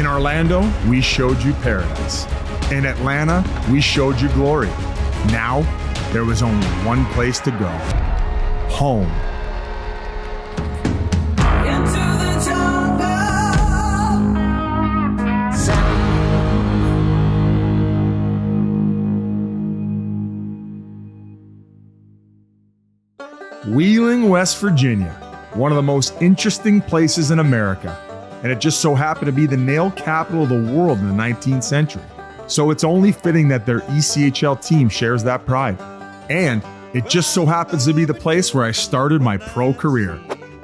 In Orlando, we showed you paradise. In Atlanta, we showed you glory. Now, there was only one place to go. Home. Into the jungle. Wheeling, West Virginia, one of the most interesting places in America. And it just so happened to be the nail capital of the world in the 19th century. So it's only fitting that their ECHL team shares that pride. And it just so happens to be the place where I started my pro career,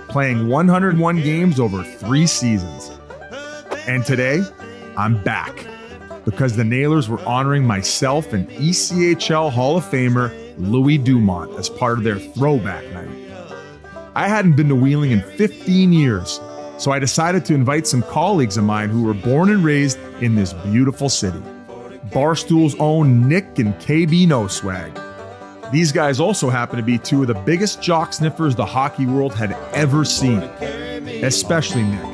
playing 101 games over 3 seasons. And today, I'm back because the Nailers were honoring myself and ECHL Hall of Famer Louis Dumont as part of their throwback night. I hadn't been to Wheeling in 15 years, so I decided to invite some colleagues of mine who were born and raised in this beautiful city. Barstool's own Nick and KB Noswag. These guys also happen to be 2 of the biggest jock sniffers the hockey world had ever seen, especially Nick.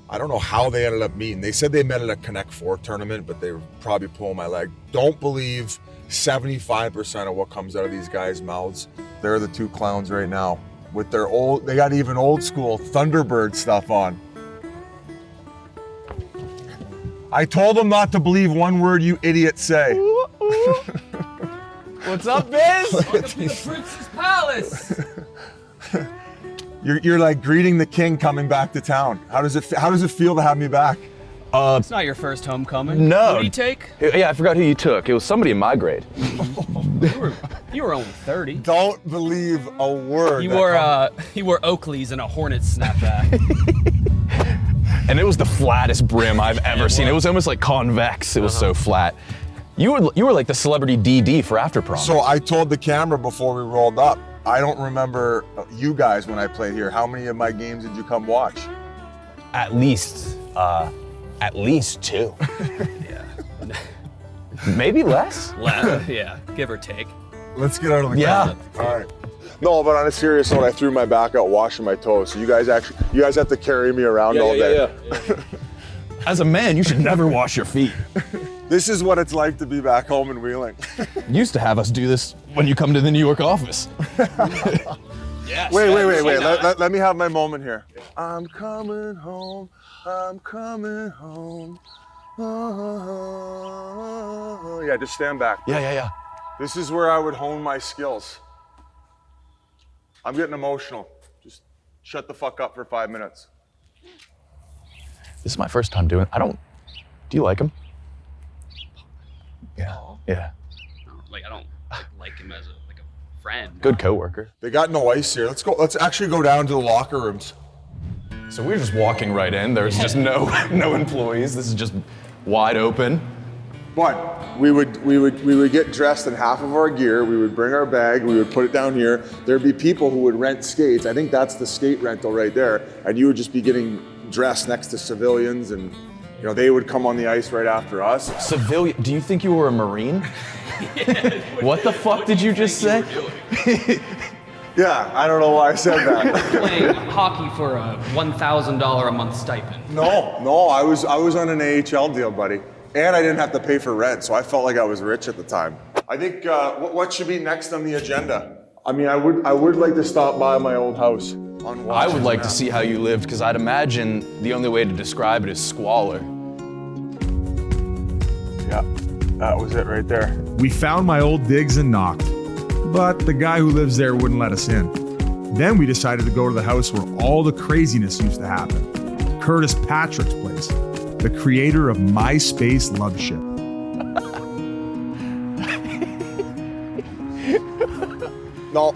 I don't know how they ended up meeting. They said they met at a Connect 4 tournament, but they were probably pulling my leg. Don't believe 75% of what comes out of these guys' mouths. They're the 2 clowns right now with their they got even old school Thunderbird stuff on. I told them not to believe one word you idiots say. Ooh, ooh. What's up, Biz? Welcome to the Prince's Palace. You're like greeting the king coming back to town. How does it feel to have me back? It's not your first homecoming. No. Who did you take? Yeah, I forgot who you took. It was somebody in my grade. You were only 30. Don't believe a word. You wore Oakleys and a Hornets snapback. And it was the flattest brim I've ever seen. It was almost like convex. It was so flat. You were like the celebrity DD for after prom. So I told the camera before we rolled up, I don't remember you guys when I played here. How many of my games did you come watch? At least 2. Yeah. Maybe less? Yeah, give or take. Let's get out of the Yeah. camera. All right. No, but on a serious note, I threw my back out washing my toes. So you guys have to carry me around all day. Yeah. As a man, you should never wash your feet. This is what it's like to be back home in Wheeling. You used to have us do this when you come to the New York office. Yes. Wait. Let me have my moment here. I'm coming home. I'm coming home. Oh. Yeah, just stand back. Yeah. This is where I would hone my skills. I'm getting emotional. Just shut the fuck up for 5 minutes. This is my first time doing it. Do you like him? Yeah. Yeah. I don't like him as a friend. Good coworker. They got no ice here. Let's go. Let's actually go down to the locker rooms. So we're just walking right in. There's just no employees. This is just wide open. But we would get dressed in half of our gear. We would bring our bag. We would put it down here. There'd be people who would rent skates. I think that's the skate rental right there. And you would just be getting dressed next to civilians, and they would come on the ice right after us. Civilian? Do you think you were a Marine? What the fuck did you just say? Yeah, I don't know why I said that. Playing hockey for a $1,000 a month stipend. No, I was on an AHL deal, buddy. And I didn't have to pay for rent, so I felt like I was rich at the time. I think what should be next on the agenda? I mean, I would like to stop by my old house. I would like to see how you lived, because I'd imagine the only way to describe it is squalor. Yeah, that was it right there. We found my old digs and knocked, but the guy who lives there wouldn't let us in. Then we decided to go to the house where all the craziness used to happen. Curtis Patrick's place, the creator of MySpace Love Ship. No.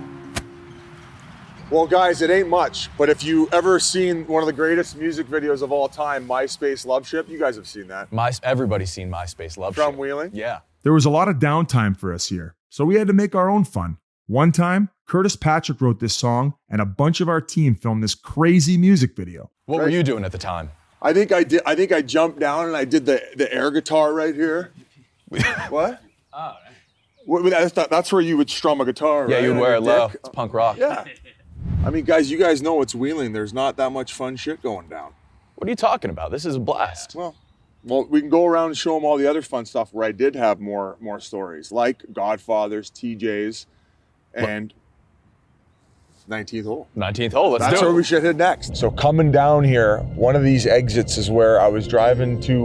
Well, guys, it ain't much, but if you ever seen one of the greatest music videos of all time, MySpace Love Ship, you guys have seen that. Everybody's seen MySpace Love Ship. From Wheeling? Yeah. There was a lot of downtime for us here, so we had to make our own fun. One time, Curtis Patrick wrote this song, and a bunch of our team filmed this crazy music video. What were you doing at the time? I think I jumped down and I did the air guitar right here. What? Oh, That's where you would strum a guitar, Yeah, right? you'd wear it On low. your dick. It's punk rock. Yeah. I mean, guys, you guys know it's Wheeling. There's not that much fun shit going down. What are you talking about? This is a blast. Well, we can go around and show them all the other fun stuff where I did have more stories, like Godfathers, TJs, and 19th hole. 19th hole, let's That's do where it. we should hit next. So coming down here, one of these exits is where I was driving to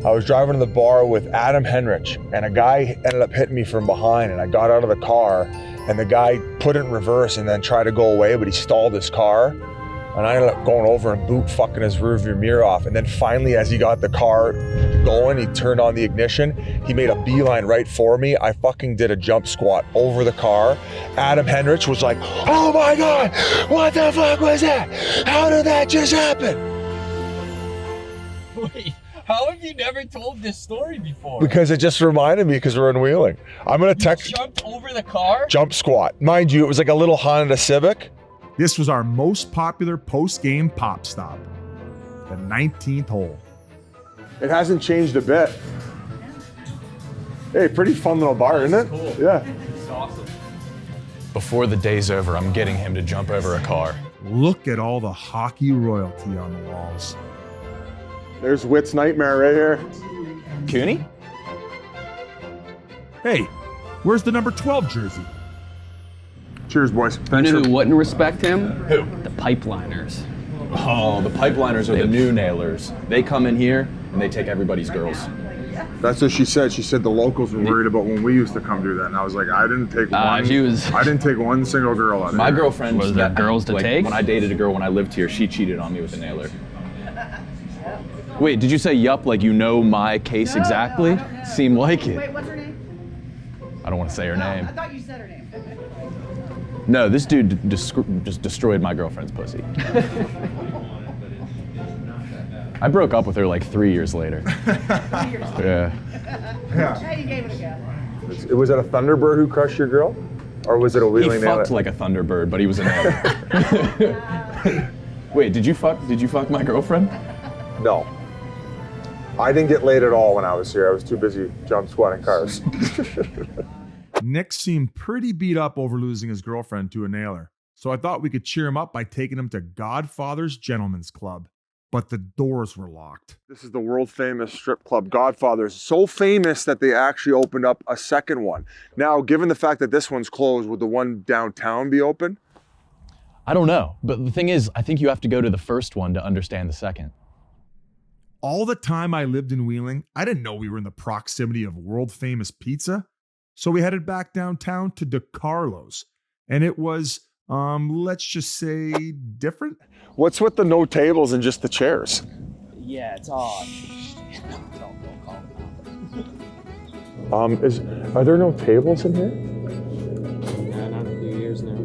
the bar with Adam Henrich, and a guy ended up hitting me from behind, and I got out of the car, and the guy put it in reverse and then tried to go away, but he stalled his car. And I ended up going over and boot fucking his rearview mirror off. And then finally, as he got the car going, he turned on the ignition. He made a beeline right for me. I fucking did a jump squat over the car. Adam Henrich was like, "Oh my God, what the fuck was that? How did that just happen?" Wait, how have you never told this story before? Because it just reminded me because we're in Wheeling. I'm gonna text Jumped over the car? jump squat. Mind you, it was like a little Honda Civic. This was our most popular post-game pop stop, the 19th hole. It hasn't changed a bit. Hey, pretty fun little bar, isn't it? Cool. Yeah. It's awesome. Before the day's over, I'm getting him to jump over a car. Look at all the hockey royalty on the walls. There's Witt's Nightmare right here. Cooney? Hey, where's the number 12 jersey? Cheers, boys. You know who wouldn't respect him? Who? The pipeliners. Oh, the pipeliners are the new nailers. They come in here and they take everybody's girls. That's what she said. She said the locals were worried about when we used to come do that, and I was like, I didn't take one. she was- I didn't take one single girl out of My here. girlfriend Was there girls to take? When I dated a girl when I lived here, she cheated on me with a nailer. Wait, did you say yup like you know my case exactly? Seemed like it. Wait, what's her name? I don't want to say her name. I thought you said her name. No, this dude just destroyed my girlfriend's pussy. I broke up with her like 3 years later. Yeah. Hey, you gave it a go. Was it a Thunderbird who crushed your girl? Or was it a He Wheeling nailer? fucked like a Thunderbird, but he was a nailer. Wait, did you fuck my girlfriend? No. I didn't get laid at all when I was here. I was too busy jump squatting cars. Nick seemed pretty beat up over losing his girlfriend to a nailer, so I thought we could cheer him up by taking him to Godfather's Gentlemen's Club. But the doors were locked. This is the world famous strip club Godfathers. So famous that they actually opened up a second one. Now, given the fact that this one's closed, would the one downtown be open? I don't know, but the thing is, I think you have to go to the first one to understand the second. All the time I lived in Wheeling, I didn't know we were in the proximity of world famous pizza. So we headed back downtown to DeCarlo's, and it was, let's just say, different. What's with the no tables and just the chairs? Yeah, it's odd. Are there no tables in here? Nah, not in a few years now.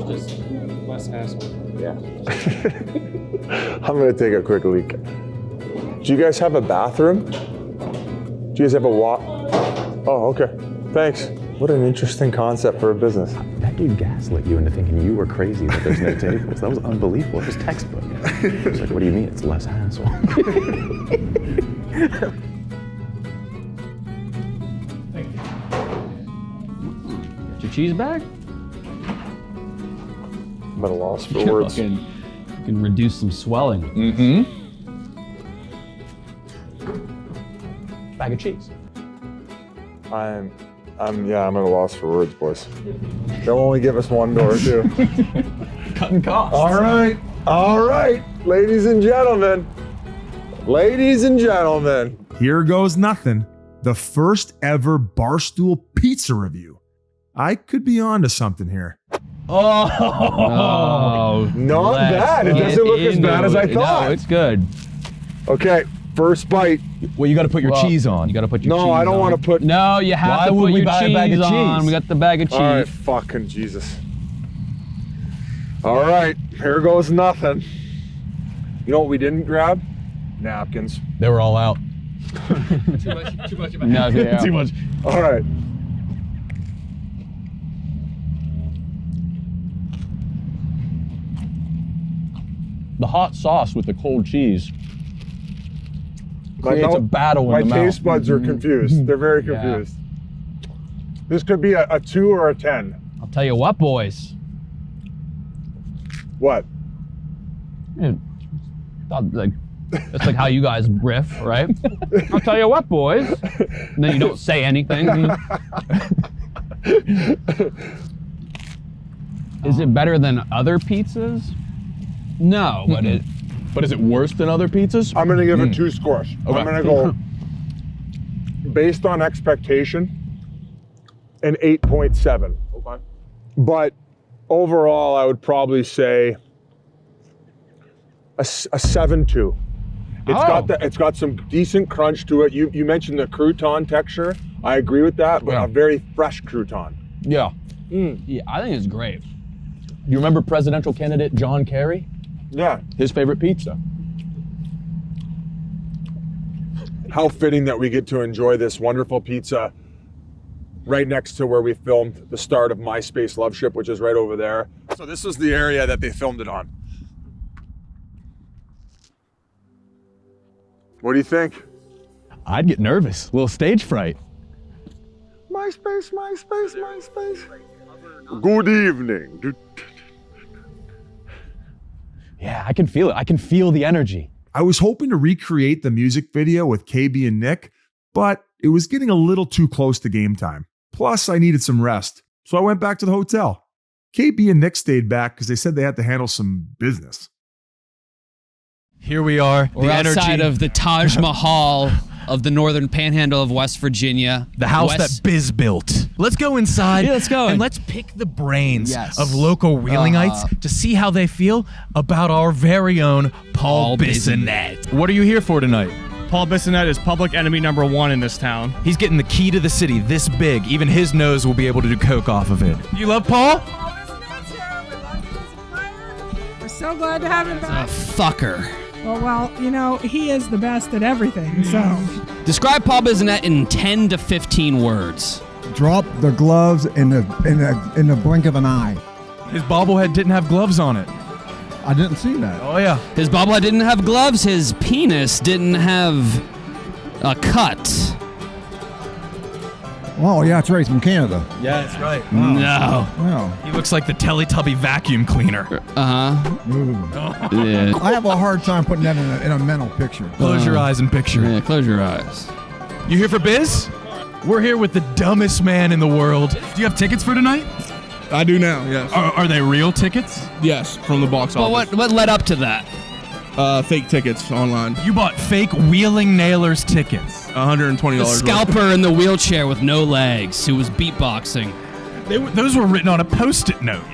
It's just less hassle. Yeah. I'm gonna take a quick leak. Do you guys have a bathroom? Do you guys have a Oh, okay. Thanks. What an interesting concept for a business. That dude gaslit you into thinking you were crazy that there's no tables. That was unbelievable. It was textbook. It was like, what do you mean? It's less hassle. Got your cheese back? I'm at a loss for words. You can reduce some swelling. Mm-hmm. Bag of cheese. I'm at a loss for words, boys. They'll only give us one door, too. Cutting costs. All right, ladies and gentlemen. Here goes nothing. The first ever Barstool pizza review. I could be onto something here. Oh, Not bad. It doesn't look as bad as I thought. No, it's good. Okay, first bite. Well, you got to put your cheese on. You got to put your cheese on. No, I don't want to put. No, you have Why to would put we your buy a cheese bag of on. cheese? We got the bag of cheese. All right, fucking Jesus. All right, here goes nothing. You know what we didn't grab? Napkins. They were all out. Too much of a No, yeah. Too much. All right. The hot sauce with the cold cheese My creates a mouth- battle My in the mouth. taste buds are confused. They're very confused. This could be a 2 or a 10. I'll tell you what, boys. What? It's like how you guys riff, right? I'll tell you what, boys. And then you don't say anything. Is it better than other pizzas? No, but But is it worse than other pizzas? I'm gonna give it 2 scores. Okay. I'm gonna go based on expectation, an 8.7. Okay. But overall, I would probably say a 7.2. It's got some decent crunch to it. You mentioned the crouton texture. I agree with that, but Yeah. a very fresh crouton. Yeah. yeah, I think it's great. You remember presidential candidate John Kerry? Yeah. His favorite pizza. How fitting that we get to enjoy this wonderful pizza right next to where we filmed the start of MySpace Love Ship, which is right over there. So this was the area that they filmed it on. What do you think? I'd get nervous. A little stage fright. MySpace. Good evening. Yeah, I can feel it. I can feel the energy. I was hoping to recreate the music video with KB and Nick, but it was getting a little too close to game time. Plus, I needed some rest, so I went back to the hotel. KB and Nick stayed back because they said they had to handle some business. Here we are. We're outside of the Taj Mahal of the northern panhandle of West Virginia. The house that Biz built. Let's go inside. Yeah, let's go. And let's pick the brains Yes. of local wheelingites to see how they feel about our very own Paul Bissonnette. What are you here for tonight? Paul Bissonnette is public enemy number 1 in this town. He's getting the key to the city this big. Even his nose will be able to do coke off of it. You love Paul? We're so glad to have him A back. fucker. Well, you know, he is the best at everything, so. Describe Paul Bissonnette in 10 to 15 words. Drop the gloves in the blink of an eye. His bobblehead didn't have gloves on it. I didn't see that. Oh, yeah. His bobblehead didn't have gloves. His penis didn't have a cut. Oh, yeah, it's right. He's from Canada. Yeah, that's right. No. Yeah. He looks like the Teletubby vacuum cleaner. Yeah. I have a hard time putting that in a mental picture. Close your eyes and picture. Yeah, close your eyes. You here for Biz? We're here with the dumbest man in the world. Do you have tickets for tonight? I do now, yes. Are they real tickets? Yes, from the box Well, office. what led up to that? Fake tickets online. You bought fake Wheeling Nailers tickets. $120. The scalper in the wheelchair with no legs who was beatboxing. Those were written on a Post-it note.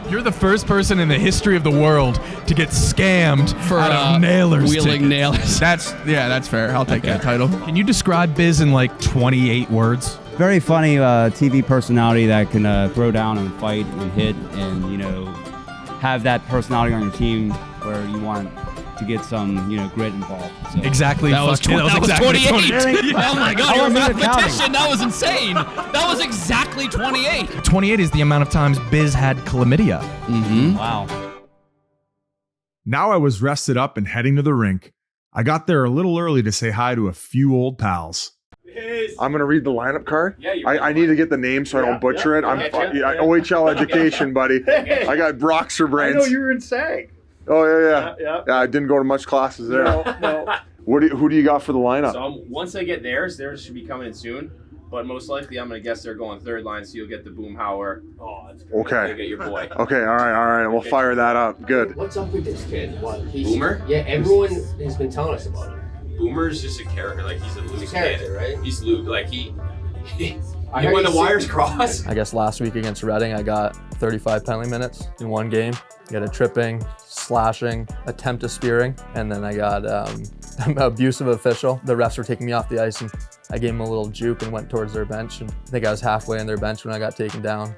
You're the first person in the history of the world to get scammed For out of Nailers Wheeling tickets. Nailers. That's fair. I'll take that title. Can you describe Biz in like 28 words? Very funny TV personality that can throw down and fight and hit and, you know, have that personality on your team where you want to get some, you know, grit involved. So. Exactly. That was, that was exactly 28. Oh my God, I you're a wasn't even mathematician. That was insane. That was exactly 28. 28 is the amount of times Biz had chlamydia. Mm-hmm. Wow. Now I was rested up and heading to the rink. I got there a little early to say hi to a few old pals. I'm going to read the lineup card. Yeah, I need to get the name so I don't butcher it. I'm OHL education, buddy. I got Broxer brains. I know you were in SAG. Oh, yeah. I didn't go to much classes there. No. Who do you got for the lineup? So once I get theirs should be coming in soon. But most likely, I'm going to guess they're going third line, so you'll get the Boomhauer. Oh, that's great. Okay. You'll get your boy. Okay, all right. We'll fire that up. Good. What's up with this kid? Boomer? Yeah, everyone has been telling us about him. Boomer's just a character. Like, he's a loose character, kid. right? He's loose. Like, he when the wires cross. I guess last week against Reading, I got 35 penalty minutes in one game. Got a tripping, slashing, attempt of spearing, and then I got an abusive official. The refs were taking me off the ice, and I gave them a little juke and went towards their bench. And I think I was halfway in their bench when I got taken down.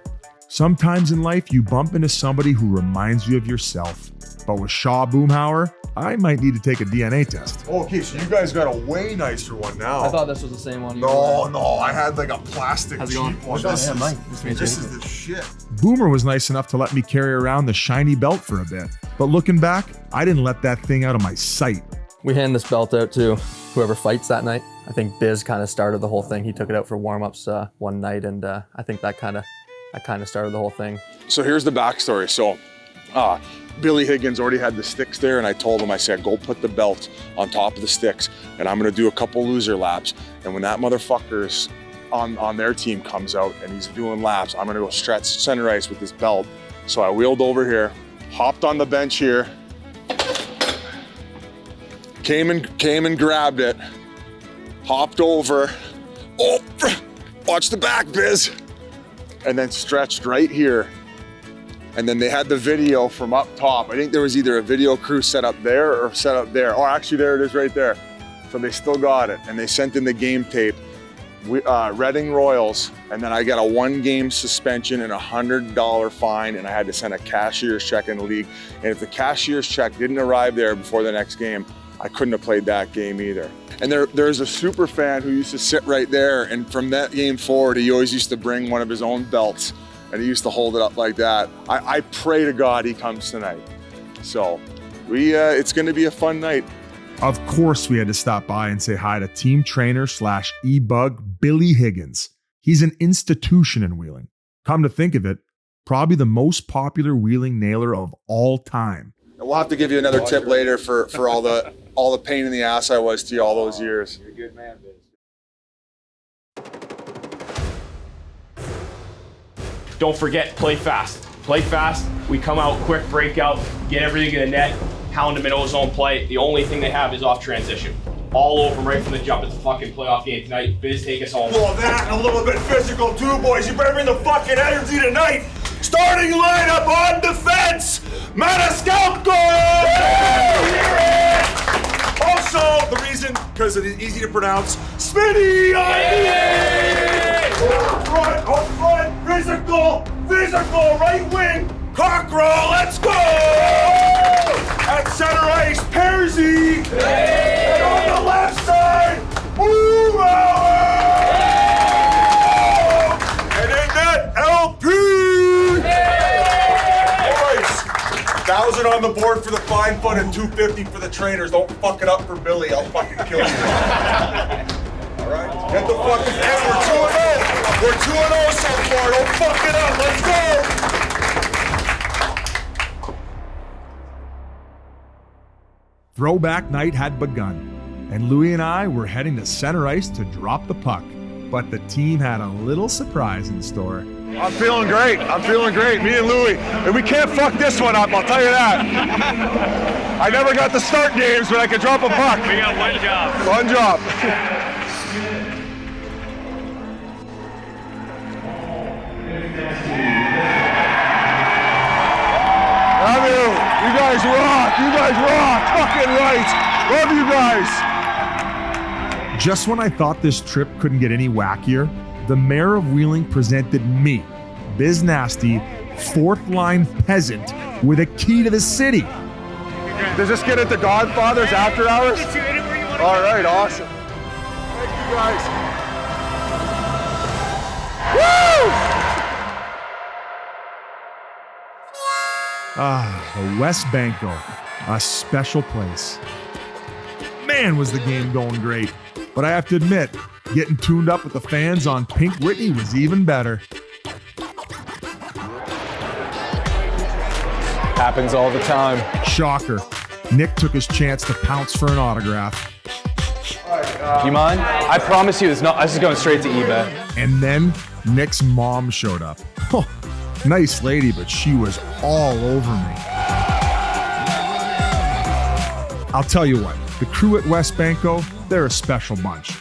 Sometimes in life, you bump into somebody who reminds you of yourself. But with Shaw Boomhauer, I might need to take a DNA test. Okay, so you guys got a way nicer one now. I thought this was the same one. No, I had like a plastic How's it cheap going? one. This is the shit. Boomer was nice enough to let me carry around the shiny belt for a bit. But looking back, I didn't let that thing out of my sight. We hand this belt out to whoever fights that night. I think Biz kind of started the whole thing. He took it out for warm-ups one night, and I think that kind of started the whole thing. So here's the backstory. So Billy Higgins already had the sticks there, and I told him, I said, go put the belt on top of the sticks, and I'm gonna do a couple loser laps. And when that motherfucker's on their team comes out and he's doing laps, I'm gonna go stretch center ice with this belt. So I wheeled over here, hopped on the bench here, came and grabbed it, hopped over, oh, watch the back, Biz, and then stretched right here. And then they had the video from up top. I think there was either a video crew set up there or set up there. Oh, actually there it is right there. So they still got it. And they sent in the game tape, Reading Royals, and then I got a 1-game suspension and a $100 fine, and I had to send a cashier's check in the league. And if the cashier's check didn't arrive there before the next game, I couldn't have played that game either. And there's a super fan who used to sit right there, and from that game forward, he always used to bring one of his own belts, and he used to hold it up like that. I pray to God he comes tonight. So it's gonna be a fun night. Of course, we had to stop by and say hi to team trainer / e-bug Billy Higgins. He's an institution in wheeling. Come to think of it, probably the most popular wheeling nailer of all time. And we'll have to give you another tip later for all the pain in the ass I was to you all those years. You're a good man, Biz. Don't forget, play fast. Play fast. We come out, quick breakout, get everything in the net, pound them in ozone play. The only thing they have is off transition. All over them right from the jump. It's a fucking playoff game tonight. Biz, take us home. Well, that and a little bit physical too, boys. You better bring the fucking energy tonight. Starting lineup on defense, Maniscalco! Also, the reason, because it is easy to pronounce, Spittin! Up front, physical, right wing, Cockrell, let's go! At center ice, Pearsy! And on the left side, Boomhauer! And in that, LP! Boys, 1,000 on the board for the fine fund and $250 for the trainers. Don't fuck it up for Billy, I'll fucking kill you. All right, get the fucking head. We're 2-0. We're 2-0 so far. Don't fuck it up. Let's go. Throwback night had begun, and Louie and I were heading to center ice to drop the puck. But the team had a little surprise in store. I'm feeling great. Me and Louie. And we can't fuck this one up, I'll tell you that. I never got to start games, but I could drop a puck. We got one job. One job. Love you. You guys rock. Fucking right. Love you guys. Just when I thought this trip couldn't get any wackier, the mayor of Wheeling presented me, Biz Nasty, fourth line peasant, with a key to the city. Does this get into Godfather's after hours? All right, awesome. Thank you guys. Woo! The West Banco, a special place. Man, was the game going great. But I have to admit, getting tuned up with the fans on Pink Whitney was even better. Happens all the time. Shocker. Nick took his chance to pounce for an autograph. Do you mind? I promise you, this is going straight to eBay. And then Nick's mom showed up. Oh, nice lady, but she was all over me. I'll tell you what, the crew at West Banco, they're a special bunch.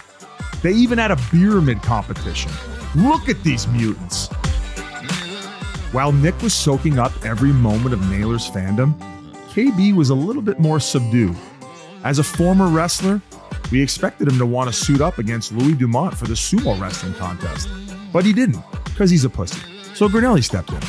They even had a beer mid competition. Look at these mutants. While Nick was soaking up every moment of Nailers fandom, KB was a little bit more subdued. As a former wrestler, we expected him to want to suit up against Louis Dumont for the sumo wrestling contest. But he didn't, because he's a pussy. So Grinelli stepped in.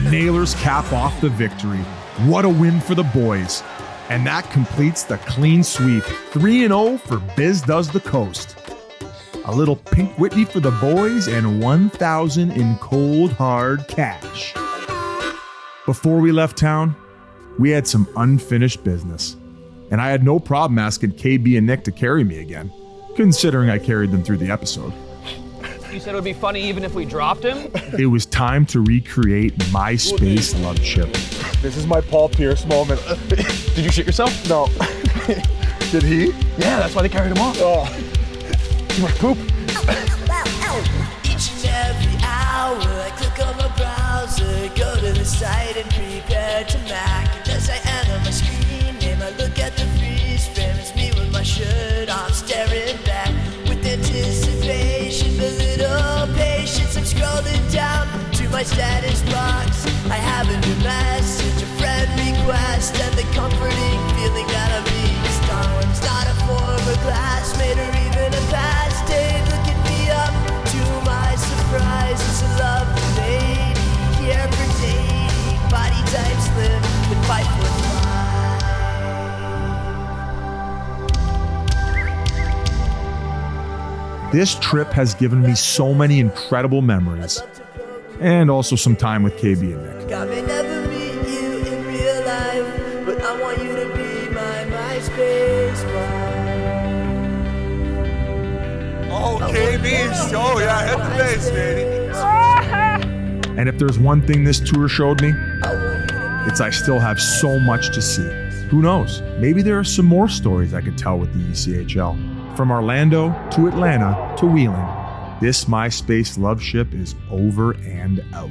Nailers cap off the victory. What a win for the boys. And that completes the clean sweep. 3-0 for Biz Does the Coast. a little pink Whitney for the boys, and $1,000 in cold hard cash. Before we left town, we had some unfinished business, and I had no problem asking KB and Nick to carry me again, considering I carried them through the episode. You said it would be funny even if we dropped him? It was time to recreate MySpace love ship. This is my Paul Pierce moment. Did you shit yourself? No. Did he? Yeah, that's why they carried him off. Oh. Too much poop. Each and every hour, I click on my browser, go to the site and prepare to Mac. And as I enter my screen name, I look at the freeze frame. It's me with my shirt off, staring back with anticipation, a little patience. I'm scrolling down to my status box. I have a new message, a friend request, and the comforting feeling that I'm being stung. It's not a former classmate or even a past date looking me up. To my surprise, it's a lovely lady here for dating, body type slim with 5'5". This trip has given me so many incredible memories, and also some time with KB and Nick. I may never meet you in real life, but I want you to be my MySpace wife. Oh, KB. Oh, yeah, hit the bass, baby. And if there's one thing this tour showed me, it's I still have so much to see. Who knows? Maybe there are some more stories I could tell with the ECHL. From Orlando to Atlanta to Wheeling, this MySpace love ship is over and out.